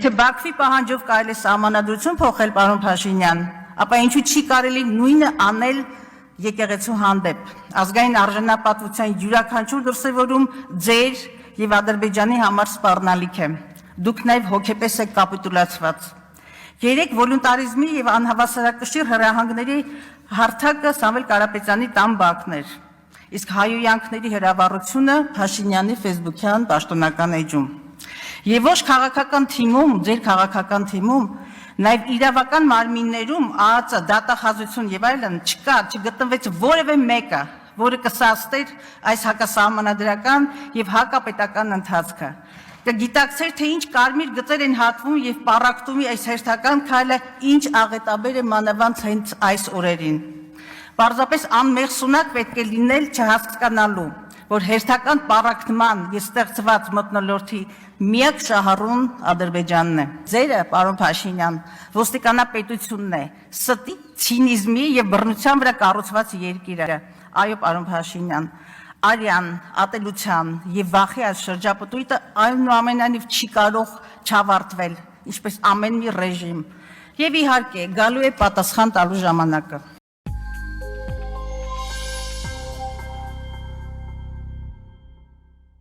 Եթե Բաքվի պահանջով կարելի է սահմանադրություն փոխել, պարոն Փաշինյան, ապա ինչու չի կարելի նույնը անել եկեղեցու հանդեպ։ Ազգային արժանապատվության յուրաքանչյուր դրսևորում ձեր եւ Ադրբեջանի համար սպառնալիք է։ Դուք նաեւ հոգեպես եք կապիտուլացված։ Երեք վոլունտարիզմի եւ անհավասարակշիռ հրահանգների հարթակը Սամվել Կարապետյանի տան բակներ, իսկ հայոյանքների հրավառությունը Փաշինյանի ֆեյսբուքյան պաշտոնական էջում։ Եվ ոչ քաղաքական թիմում, ձեր քաղաքական թիմում, նաև իրավական մարմիններում ԱԱԾ, դատախազություն եւ այլն չգտնվեց որևէ մեկը, որը կսաստեր այս հակասահմանադրական եւ հակապետական ընթացքը։ Կգիտակցեր, թե ինչ կարմիր գծեր են հատվում եւ պառակտումի այս հերթական քայլը ինչ աղետաբեր է մանավանդ հենց այս օրերին։ Պարզապես անմեղսունակ պետք է լինել չհասկանալու, որ հերթական պառակտման եւ ստեղծված մթնոլորտի միակ շահառուն Ադրբեջանն է։ Ձերը, պարոն Փաշինյան, ոստիկանապետությունն է, ստի, ցինիզմի եւ բռնության վրա կառուցված երկիրը։ Այո, պարոն Փաշինյան, արյան, ատելության եւ վախի այս շրջապտույտը այնուամենայնիվ չի կարող չավարտվել, ինչպես ամեն մի ռեժիմ։ Եվ իհարկե, գալու է պատասխան տալու ժամանակը։